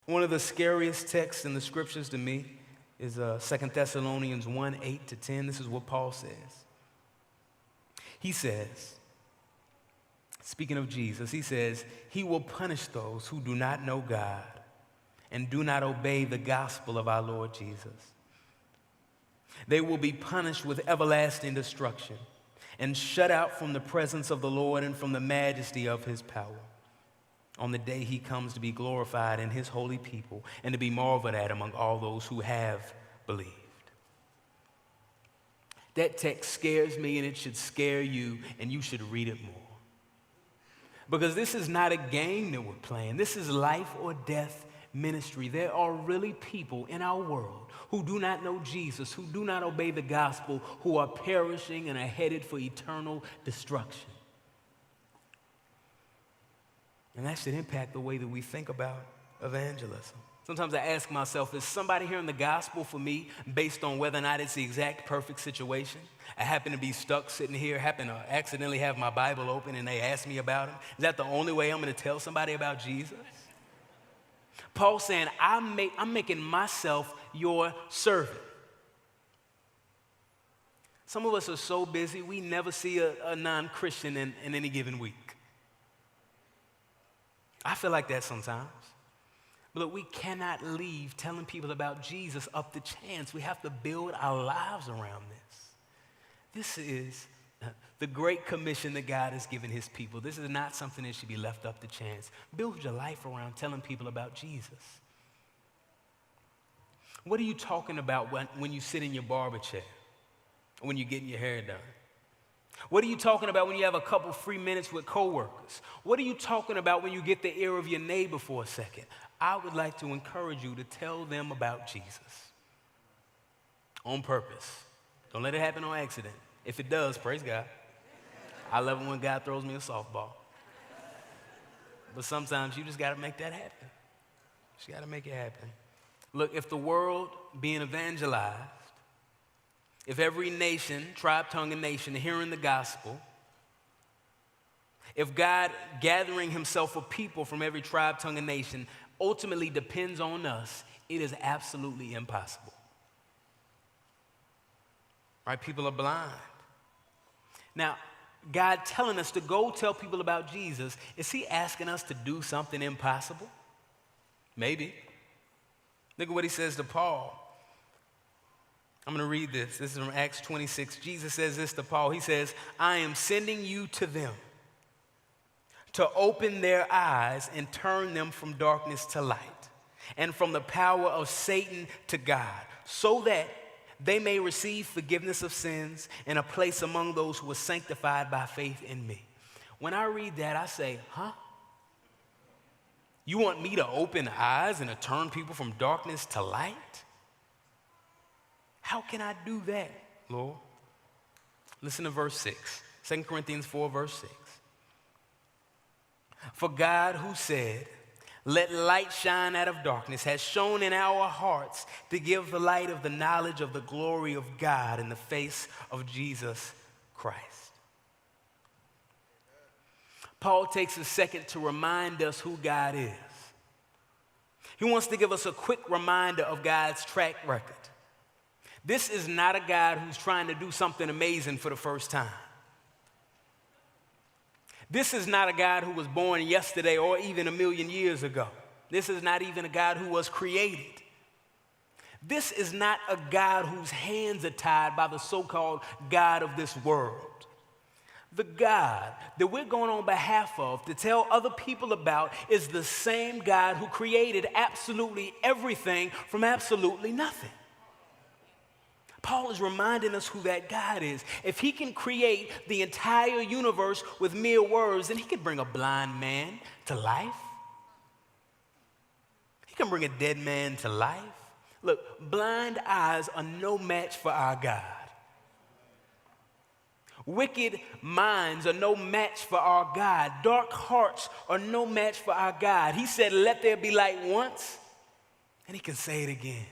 One of the scariest texts in the scriptures to me is 2 Thessalonians 1, 8-10. This is what Paul says. He says, speaking of Jesus, he says, he will punish those who do not know God and do not obey the gospel of our Lord Jesus. They will be punished with everlasting destruction and shut out from the presence of the Lord and from the majesty of his power on the day he comes to be glorified in his holy people and to be marveled at among all those who have believed. That text scares me, and it should scare you, and you should read it more. Because this is not a game that we're playing. This is life or death ministry. There are really people in our world who do not know Jesus, who do not obey the gospel, who are perishing and are headed for eternal destruction. And that should impact the way that we think about evangelism. Sometimes I ask myself, is somebody hearing the gospel for me based on whether or not it's the exact perfect situation? I happen to be stuck sitting here, happen to accidentally have my Bible open, and they ask me about him. Is that the only way I'm going to tell somebody about Jesus? Paul's saying, I'm making myself your servant. Some of us are so busy, we never see a non-Christian in any given week. I feel like that sometimes. But look, we cannot leave telling people about Jesus up to chance. We have to build our lives around this. This is the great commission that God has given his people. This is not something that should be left up to chance. Build your life around telling people about Jesus. What are you talking about when you sit in your barber chair, when you're getting your hair done? What are you talking about when you have a couple free minutes with coworkers? What are you talking about when you get the ear of your neighbor for a second? I would like to encourage you to tell them about Jesus on purpose. Don't let it happen on accident. If it does, praise God. I love it when God throws me a softball. But sometimes you just got to make that happen. You just got to make it happen. Look, if the world being evangelized, if every nation, tribe, tongue, and nation hearing the gospel, if God gathering himself a people from every tribe, tongue, and nation ultimately depends on us, it is absolutely impossible. Right? People are blind. Now, God telling us to go tell people about Jesus, is he asking us to do something impossible? Maybe. Look at what he says to Paul. I'm going to read this. This is from Acts 26. Jesus says this to Paul. He says, I am sending you to them to open their eyes and turn them from darkness to light and from the power of Satan to God, so that they may receive forgiveness of sins and a place among those who are sanctified by faith in me. When I read that, I say, huh? You want me to open eyes and to turn people from darkness to light? How can I do that, Lord? Listen to verse 6. 2 Corinthians 4, verse 6. For God, who said, let light shine out of darkness, has shone in our hearts to give the light of the knowledge of the glory of God in the face of Jesus Christ. Paul takes a second to remind us who God is. He wants to give us a quick reminder of God's track record. This is not a God who's trying to do something amazing for the first time. This is not a God who was born yesterday or even 1,000,000 years ago. This is not even a God who was created. This is not a God whose hands are tied by the so-called God of this world. The God that we're going on behalf of to tell other people about is the same God who created absolutely everything from absolutely nothing. Paul is reminding us who that God is. If he can create the entire universe with mere words, then he can bring a blind man to life. He can bring a dead man to life. Look, blind eyes are no match for our God. Wicked minds are no match for our God. Dark hearts are no match for our God. He said, let there be light once, and he can say it again.